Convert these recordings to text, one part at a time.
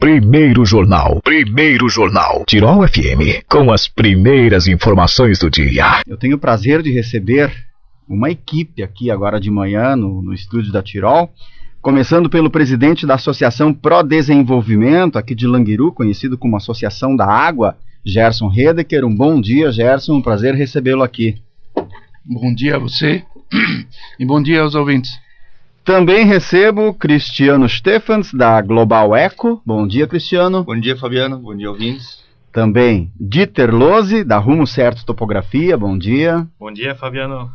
Primeiro Jornal. Tirol FM, com as primeiras informações do dia. Eu tenho o prazer de receber uma equipe aqui agora de manhã no estúdio da Tirol, começando pelo presidente da Associação Pro Desenvolvimento, aqui de Languiru, conhecido como Associação da Água, Gerson Redeker. Um bom dia, Gerson, um prazer recebê-lo aqui. Bom dia a você e bom dia aos ouvintes. Também recebo Cristiano Stefans, da Global Eco. Bom dia, Cristiano. Bom dia, Fabiano. Bom dia, ouvintes. Também Dieter Lose, da Rumo Certo Topografia. Bom dia. Bom dia, Fabiano.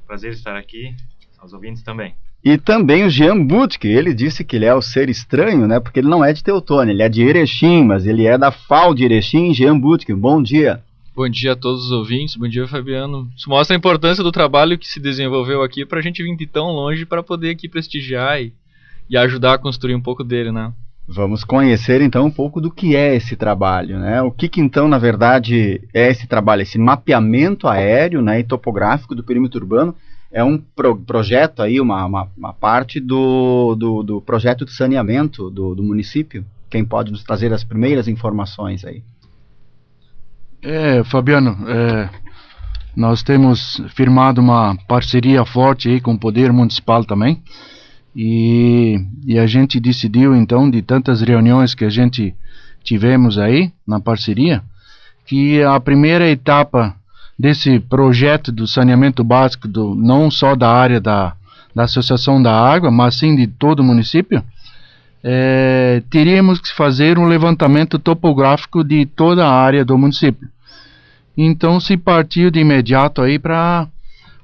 Prazer estar aqui. Aos ouvintes também. E também o Jean Butke. Ele disse que ele é o ser estranho, né? Porque ele não é de Teutônia, ele é de Erechim, mas ele é da FAO de Erechim. Jean Butke, bom dia. Bom dia a todos os ouvintes, bom dia, Fabiano. Isso mostra a importância do trabalho que se desenvolveu aqui para a gente vir de tão longe para poder aqui prestigiar e ajudar a construir um pouco dele, né? Vamos conhecer então um pouco do que é esse trabalho, né? O que então, na verdade, é esse trabalho, esse mapeamento aéreo, né, e topográfico do perímetro urbano. É um projeto aí, uma parte do projeto de saneamento do município. Quem pode nos trazer as primeiras informações aí? Fabiano, nós temos firmado uma parceria forte aí com o Poder Municipal também, e a gente decidiu então, de tantas reuniões que a gente tivemos aí na parceria, que a primeira etapa desse projeto do saneamento básico, não só da área da Associação da Água, mas sim de todo o município, teríamos que fazer um levantamento topográfico de toda a área do município. Então se partiu de imediato aí para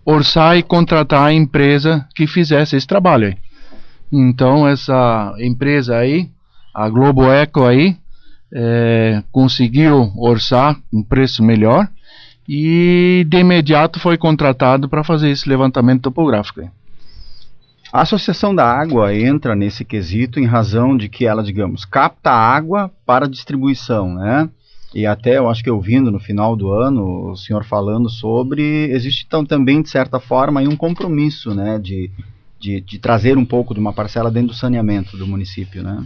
orçar e contratar a empresa que fizesse esse trabalho aí. Então essa empresa aí, a Globo Eco aí, conseguiu orçar um preço melhor e de imediato foi contratado para fazer esse levantamento topográfico aí. A Associação da Água entra nesse quesito em razão de que ela, digamos, capta água para distribuição, né? E até eu acho que ouvindo no final do ano o senhor falando sobre, existe então também de certa forma aí um compromisso, né, de trazer um pouco de uma parcela dentro do saneamento do município, né?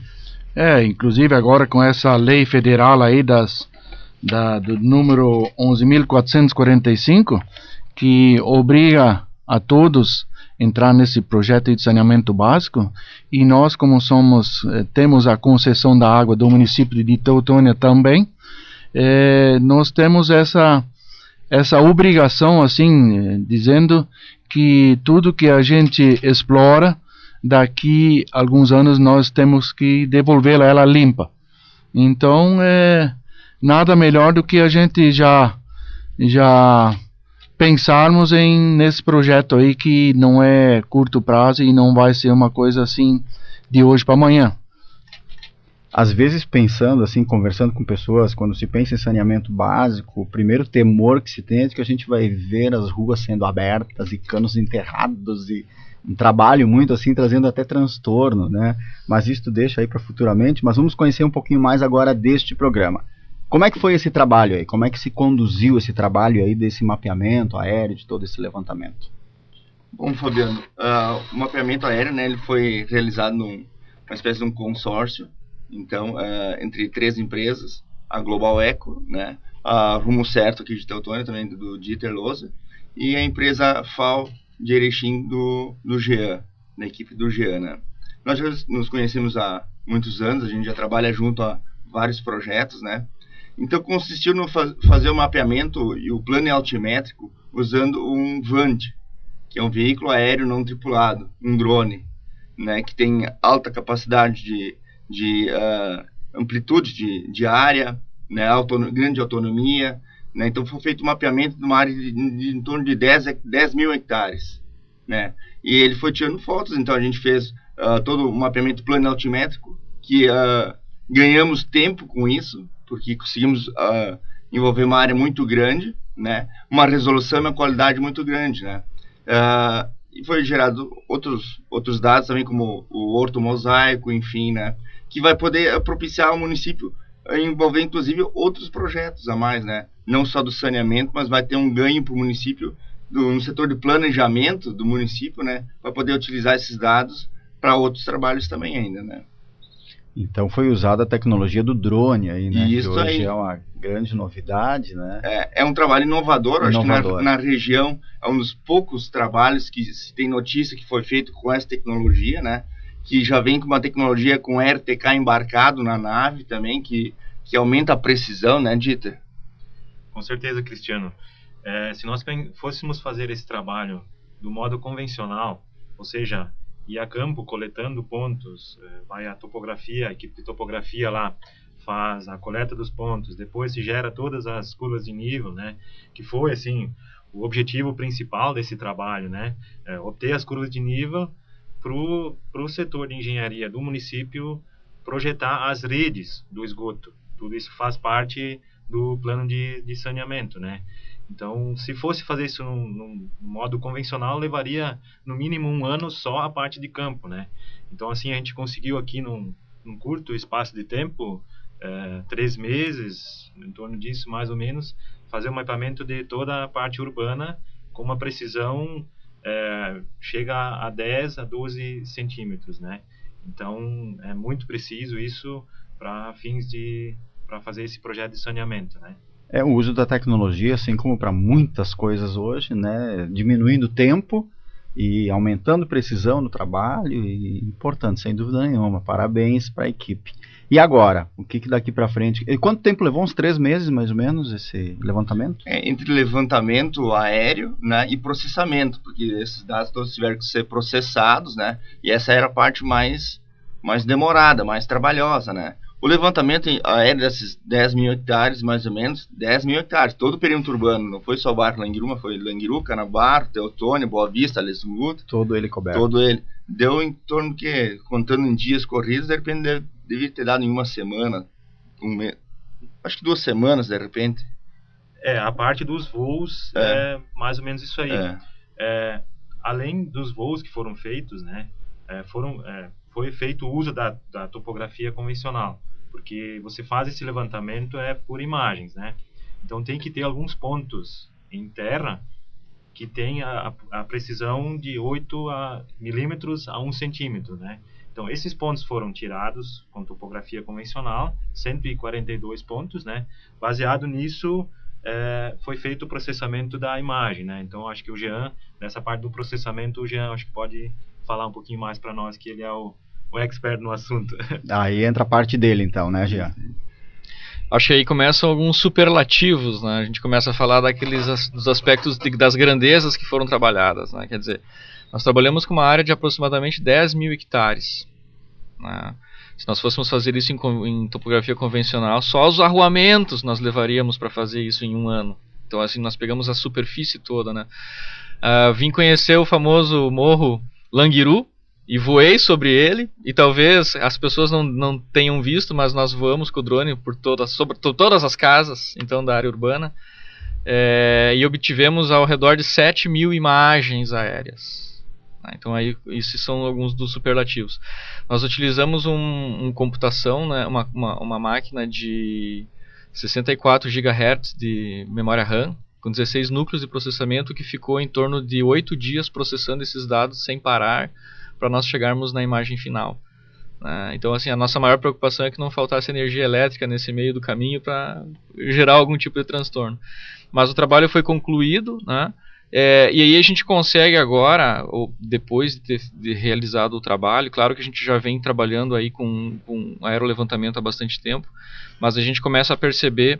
Inclusive agora com essa lei federal aí do número 11.445, que obriga a todos entrar nesse projeto de saneamento básico, e nós, como temos a concessão da água do município de Teutônia também, nós temos essa obrigação, assim, dizendo que tudo que a gente explora, daqui a alguns anos nós temos que devolvê-la ela limpa. Então, nada melhor do que a gente já pensarmos nesse projeto aí, que não é curto prazo e não vai ser uma coisa assim de hoje para amanhã. Às vezes pensando assim, conversando com pessoas, quando se pensa em saneamento básico, o primeiro temor que se tem é de que a gente vai ver as ruas sendo abertas e canos enterrados e um trabalho muito assim, trazendo até transtorno, né? Mas isso deixa aí para futuramente. Mas vamos conhecer um pouquinho mais agora deste programa. Como é que foi esse trabalho aí? Como é que se conduziu esse trabalho aí desse mapeamento aéreo, de todo esse levantamento? Bom, Fabiano, o mapeamento aéreo, né, ele foi realizado numa espécie de um consórcio, então, entre 3 empresas, a Global Eco, né, a Rumo Certo aqui de Teutônia, também do Dieter Lose, e a empresa FAO de Erechim do Jean, da equipe do Jean, né. Nós já nos conhecemos há muitos anos, a gente já trabalha junto a vários projetos, né. Então consistiu no fazer o mapeamento e o plano altimétrico usando um VAND, que é um veículo aéreo não tripulado, um drone, né, que tem alta capacidade de amplitude de área, né, grande autonomia, né. Então foi feito um mapeamento de uma área de em torno de 10 mil hectares, né, e ele foi tirando fotos. Então a gente fez todo o mapeamento plano altimétrico, que ganhamos tempo com isso, porque conseguimos envolver uma área muito grande, né, uma resolução e uma qualidade muito grande, né. E foi gerado outros dados também, como o ortomosaico, enfim, né, que vai poder propiciar ao município envolver inclusive outros projetos a mais, né, não só do saneamento, mas vai ter um ganho para o município no setor de planejamento do município, né, para poder utilizar esses dados para outros trabalhos também ainda, né. Então foi usada a tecnologia do drone aí, né? Isso que hoje aí. é uma grande novidade, né? É um trabalho inovador, acho que Inovador. na região é um dos poucos trabalhos que se tem notícia que foi feito com essa tecnologia, né? Que já vem com uma tecnologia com RTK embarcado na nave também, que aumenta a precisão, né, Dieter? Com certeza, Cristiano. Se nós fôssemos fazer esse trabalho do modo convencional, ou seja, ir a campo coletando pontos, vai a topografia, a equipe de topografia lá faz a coleta dos pontos, depois se gera todas as curvas de nível, né? Que foi assim o objetivo principal desse trabalho, né? Obter as curvas de nível para o setor de engenharia do município projetar as redes do esgoto. Tudo isso faz parte do plano de saneamento, né? Então, se fosse fazer isso num modo convencional, levaria no mínimo 1 ano só a parte de campo, né? Então, assim, a gente conseguiu aqui num curto espaço de tempo, 3 meses, em torno disso mais ou menos, fazer um mapeamento de toda a parte urbana com uma precisão chega a 10 a 12 centímetros, né? Então, é muito preciso isso para fins para fazer esse projeto de saneamento, né? É o uso da tecnologia, assim como para muitas coisas hoje, né? Diminuindo o tempo e aumentando precisão no trabalho, e importante, sem dúvida nenhuma. Parabéns para a equipe. E agora, o que daqui para frente? E quanto tempo levou? Uns 3 meses, mais ou menos, esse levantamento? Entre levantamento aéreo, né, e processamento, porque esses dados todos tiveram que ser processados, né? E essa era a parte mais demorada, mais trabalhosa, né? O levantamento aéreo desses 10 mil hectares, mais ou menos, 10 mil hectares, todo o perímetro urbano, não foi só o bairro Languiru, mas foi Languiru, Canabarro, Teotônio, Boa Vista, Alesmuto. Todo ele coberto. Todo ele. Deu em torno de, contando em dias corridos, de repente devia ter dado em uma semana, acho que 2 semanas, de repente. A parte dos voos mais ou menos isso aí. Além dos voos que foram feitos, né, foi feito o uso da topografia convencional, porque você faz esse levantamento por imagens, né? Então tem que ter alguns pontos em terra que tem a precisão de 8 milímetros a 1 centímetro, né? Então esses pontos foram tirados com topografia convencional, 142 pontos, né? Baseado nisso, foi feito o processamento da imagem, né? Então acho que o Jean, nessa parte do processamento, o Jean acho que pode falar um pouquinho mais para nós, que ele é o expert no assunto. Aí entra a parte dele então, né, Jean? Acho que aí começam alguns superlativos, né? A gente começa a falar dos aspectos das grandezas que foram trabalhadas, né? Quer dizer, nós trabalhamos com uma área de aproximadamente 10 mil hectares, né? Se nós fôssemos fazer isso em topografia convencional, só os arruamentos nós levaríamos para fazer isso em 1 ano. Então assim, nós pegamos a superfície toda, né? Vim conhecer o famoso Morro Languiru e voei sobre ele, e talvez as pessoas não tenham visto, mas nós voamos com o drone sobre todas as casas, então, da área urbana, e obtivemos ao redor de 7 mil imagens aéreas. Então aí, esses são alguns dos superlativos. Nós utilizamos uma computação, né, uma máquina de 64 GHz de memória RAM, com 16 núcleos de processamento, que ficou em torno de 8 dias processando esses dados sem parar, para nós chegarmos na imagem final. Então, assim, a nossa maior preocupação é que não faltasse energia elétrica nesse meio do caminho para gerar algum tipo de transtorno. Mas o trabalho foi concluído, né? E aí a gente consegue agora, depois de ter realizado o trabalho, claro que a gente já vem trabalhando aí com aerolevantamento há bastante tempo, mas a gente começa a perceber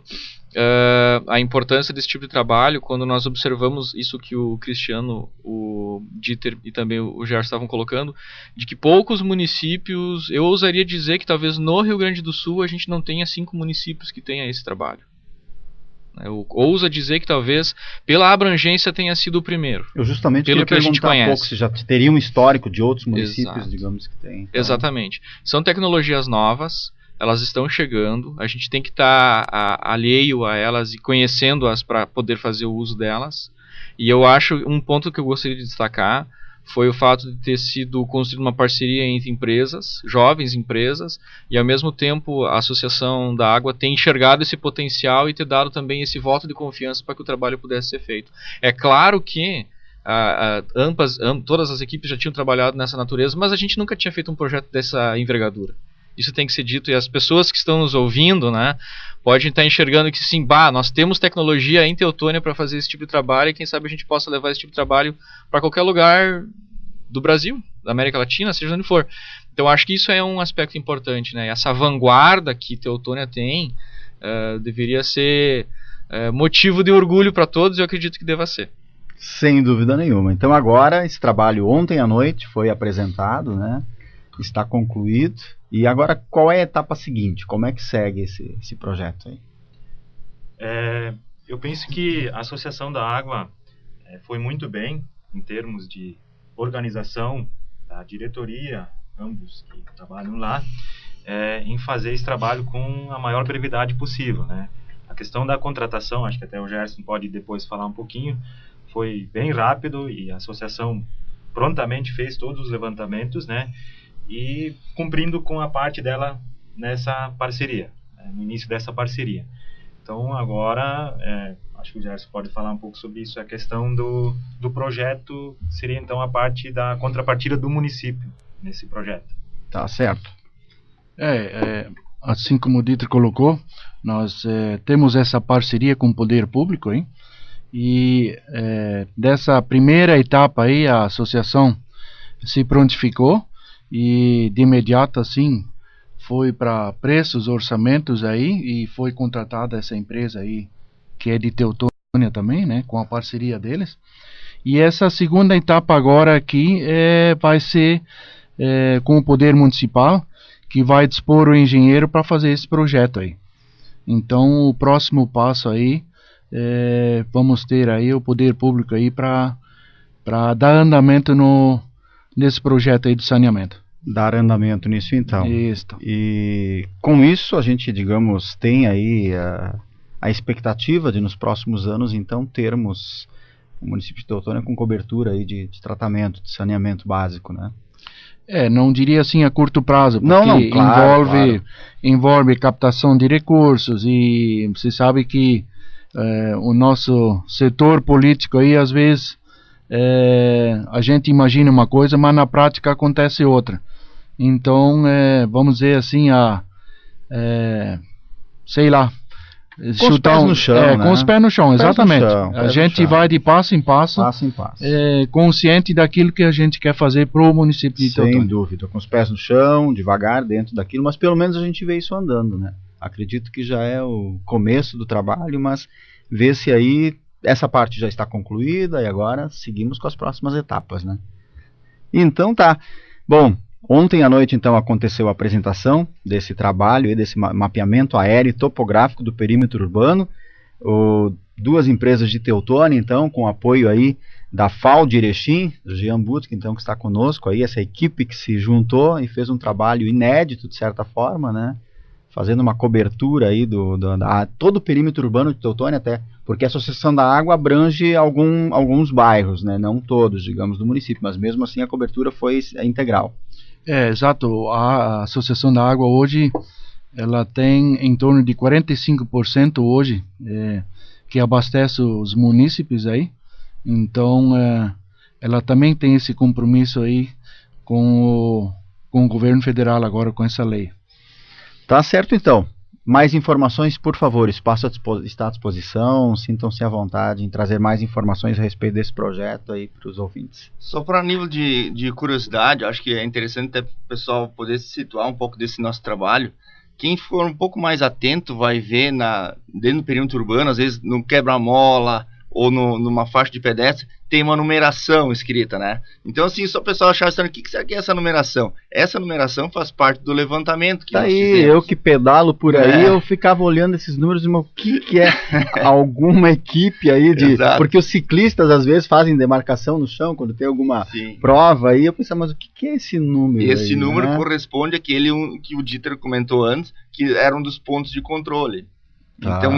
a importância desse tipo de trabalho quando nós observamos isso que o Cristiano, o Dieter e também o Gerson estavam colocando, de que poucos municípios, eu ousaria dizer que talvez no Rio Grande do Sul a gente não tenha 5 municípios que tenham esse trabalho. Eu ouso dizer que talvez pela abrangência tenha sido o primeiro. Eu justamente pelo queria que a gente perguntar um conhece. pouco se já teria um histórico de outros municípios, Exato. digamos, que tem. Então... Exatamente. São tecnologias novas, elas estão chegando, a gente tem que estar alheio a elas e conhecendo-as para poder fazer o uso delas. E eu acho, um ponto que eu gostaria de destacar foi o fato de ter sido construída uma parceria entre empresas, jovens empresas, e ao mesmo tempo a Associação da Água tem enxergado esse potencial e ter dado também esse voto de confiança para que o trabalho pudesse ser feito. É claro que todas as equipes já tinham trabalhado nessa natureza, mas a gente nunca tinha feito um projeto dessa envergadura. isso tem que ser dito, e as pessoas que estão nos ouvindo, né, podem estar enxergando que sim, nós temos tecnologia em Teutônia para fazer esse tipo de trabalho, e quem sabe a gente possa levar esse tipo de trabalho para qualquer lugar do Brasil, da América Latina, seja onde for. Então acho que isso é um aspecto importante, né? Essa vanguarda que Teutônia tem deveria ser motivo de orgulho para todos, e eu acredito que deva ser. Sem dúvida nenhuma. Então agora, esse trabalho ontem à noite foi apresentado, né? Está concluído. E agora, qual é a etapa seguinte? Como é que segue esse projeto aí? Eu penso que a Associação da Água foi muito bem em termos de organização da diretoria, ambos que trabalham lá, em fazer esse trabalho com a maior brevidade possível, né? A questão da contratação, acho que até o Gerson pode depois falar um pouquinho, foi bem rápido, e a associação prontamente fez todos os levantamentos, né? E cumprindo com a parte dela nessa parceria, no início dessa parceria. Então agora, acho que o Gerson pode falar um pouco sobre isso, a questão do projeto seria então a parte da contrapartida do município nesse projeto. Tá certo. Assim como o Dieter colocou, nós temos essa parceria com o poder público, hein? E dessa primeira etapa aí, a associação se prontificou e de imediato assim foi para preços, orçamentos aí, e foi contratada essa empresa aí que é de Teutônia também, né, com a parceria deles. E essa segunda etapa agora aqui vai ser com o poder municipal, que vai dispor o engenheiro para fazer esse projeto aí. Então o próximo passo aí, vamos ter aí o poder público aí para dar andamento nesse projeto aí de saneamento. Dar andamento nisso então. Isso. E com isso a gente, digamos, tem aí a expectativa de nos próximos anos então termos o município de Teutônia com cobertura aí de tratamento, de saneamento básico, né? Não diria assim a curto prazo, porque não, claro. envolve captação de recursos, e você sabe que o nosso setor político aí às vezes a gente imagina uma coisa, mas na prática acontece outra. Então vamos dizer assim, sei lá, com os pés no chão, né? Com os pés no chão, exatamente. A gente vai de passo em passo, consciente daquilo que a gente quer fazer para o município de Teutônia. Sem dúvida, com os pés no chão, devagar dentro daquilo, mas pelo menos a gente vê isso andando, né? Acredito que já é o começo do trabalho, mas vê-se aí, essa parte já está concluída e agora seguimos com as próximas etapas, né? Então tá. Bom, ontem à noite então aconteceu a apresentação desse trabalho e desse mapeamento aéreo e topográfico do perímetro urbano. Duas empresas de Teutônia então, com apoio aí da FAO de Erechim, do Jean Butke, então, que está conosco aí, essa equipe que se juntou e fez um trabalho inédito de certa forma, né? Fazendo uma cobertura aí todo o perímetro urbano de Teutônia, até porque a Associação da Água abrange alguns bairros, né? Não todos, digamos, do município, mas mesmo assim a cobertura foi integral. Exato. A Associação da Água hoje, ela tem em torno de 45% hoje que abastece os munícipes aí. Então, ela também tem esse compromisso aí com o governo federal agora com essa lei. Tá certo então. Mais informações, por favor, o espaço está à disposição, sintam-se à vontade em trazer mais informações a respeito desse projeto aí para os ouvintes. Só para nível de curiosidade, acho que é interessante até para o pessoal poder se situar um pouco desse nosso trabalho. Quem for um pouco mais atento vai ver dentro do perímetro urbano, às vezes no quebra-mola ou numa faixa de pedestre, tem uma numeração escrita, né? Então, assim, só o pessoal achar estranho, o que será que é essa numeração? Essa numeração faz parte do levantamento que nós fizemos. Eu que pedalo por aí, eu ficava olhando esses números e o que é alguma equipe aí de... Exato. Porque os ciclistas, às vezes, fazem demarcação no chão, quando tem alguma prova aí, eu pensava, mas o que é esse número? Esse aí, número né? corresponde àquele que o Dieter comentou antes, que era um dos pontos de controle. Então,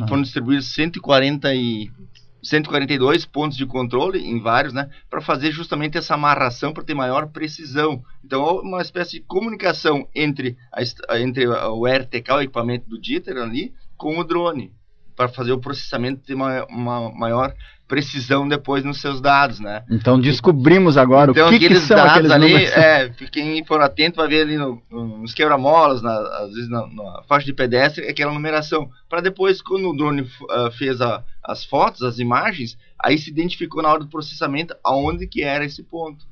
foram distribuídos 142 pontos de controle em vários, né, para fazer justamente essa amarração, para ter maior precisão. Então, uma espécie de comunicação entre o RTK, o equipamento do Dieter ali, com o drone, para fazer o processamento ter uma maior precisão depois nos seus dados, né? Então descobrimos agora Então, o que aqueles são dados aqueles ali, números. quem for atento vai ver ali nos quebra-molas, às vezes na faixa de pedestre, aquela numeração. Para depois, quando o drone fez as fotos, as imagens, aí se identificou na hora do processamento aonde que era esse ponto.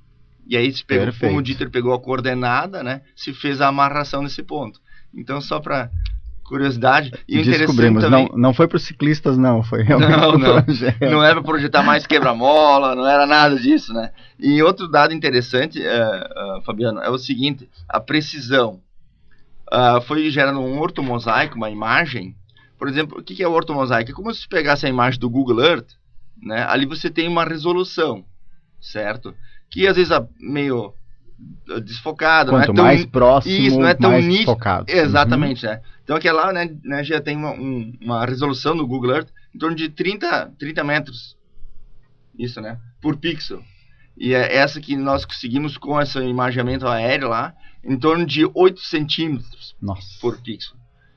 E aí, se pegou, como o Dieter pegou a coordenada, né, se fez a amarração nesse ponto. Então, só para curiosidade. E descobrimos, também, não foi para os ciclistas, não, foi realmente projeto. Não era para projetar mais quebra-mola, não era nada disso, né? E outro dado interessante, Fabiano, é o seguinte, a precisão. Foi gerado um ortomosaico, uma imagem. Por exemplo, o que é o ortomosaico? É como se pegasse a imagem do Google Earth, né? Ali você tem uma resolução, certo? Que às vezes é meio desfocado, quanto não é tão, mais próximo, isso, não é tão mais nítido. focado. Exatamente, né? Então aquela lá, né, já tem uma resolução do Google Earth em torno de 30 metros. Isso, né? Por pixel. E é essa que nós conseguimos com esse imaginamento aéreo lá, em torno de 8 centímetros por pixel.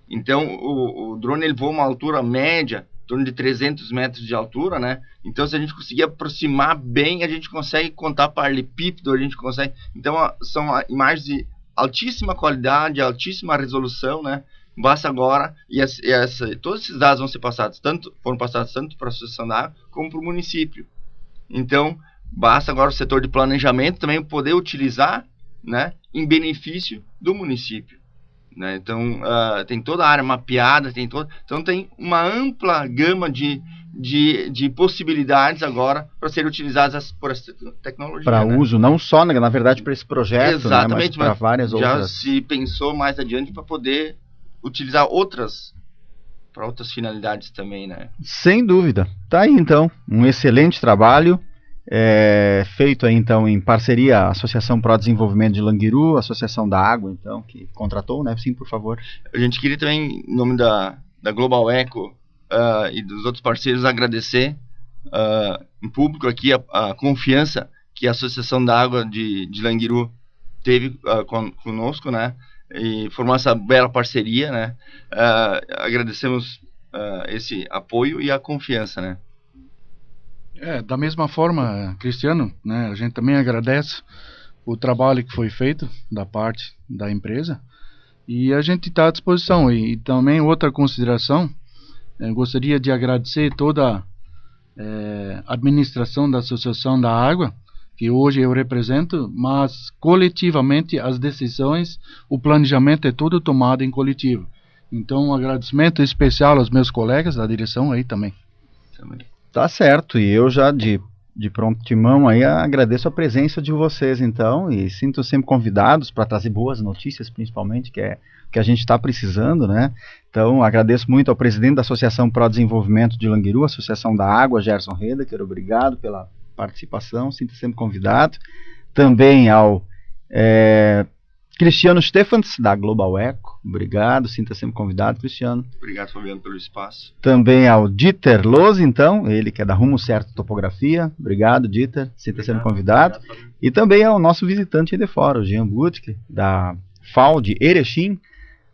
Então o drone ele voa uma altura média em torno de 300 metros de altura, né? Então, se a gente conseguir aproximar bem, a gente consegue contar paralelepípedo, a gente consegue... Então, são imagens de altíssima qualidade, altíssima resolução, né? Basta agora... todos esses dados vão ser passados, foram passados tanto para a Associação da Água, como para o município. Então, basta agora o setor de planejamento também poder utilizar, né? Em benefício do município. Né? Então, tem toda a área mapeada, então tem uma ampla gama de possibilidades agora para serem utilizadas por essa tecnologia. Para né? uso, não só, na verdade, para esse projeto, exatamente, né, mas para várias já outras. se pensou mais adiante para poder utilizar para outras finalidades também, né? Sem dúvida. Tá aí, então, um excelente trabalho. Feito aí, então, em parceria a Associação Pro Desenvolvimento de Languiru, a Associação da Água, então, que contratou, né? Sim, por favor. A gente queria também, em nome da Global Eco e dos outros parceiros, agradecer em público aqui a confiança que a Associação da Água de Languiru teve conosco, né? E formou essa bela parceria, né? Agradecemos esse apoio e a confiança, né? Da mesma forma, Cristiano, né, a gente também agradece o trabalho que foi feito da parte da empresa e a gente está à disposição. E também outra consideração, gostaria de agradecer toda a administração da Associação da Água, que hoje eu represento, mas coletivamente as decisões, o planejamento é todo tomado em coletivo. Então um agradecimento especial aos meus colegas da direção aí também. Tá certo, e eu já de prontimão aí agradeço a presença de vocês então, e sinto sempre convidados para trazer boas notícias, principalmente, que a gente está precisando, né? Então agradeço muito ao presidente da Associação Pro Desenvolvimento de Languiru, Associação da Água, Gerson Redeker, obrigado pela participação, sinto sempre convidado. Também ao Cristiano Stephens, da Global Eco, obrigado, sinta sempre convidado, Cristiano. Obrigado, Fabiano, pelo espaço. Também ao Dieter Loz, então, ele que é da Rumo Certo Topografia, obrigado, Dieter, sinta sempre convidado. Obrigado, e também ao nosso visitante aí de fora, o Jean Butke, da FAO de Erechim,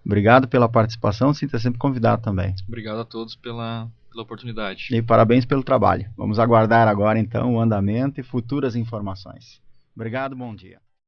obrigado pela participação, sinta sempre convidado também. Obrigado a todos pela oportunidade. E parabéns pelo trabalho. Vamos aguardar agora, então, o andamento e futuras informações. Obrigado, bom dia.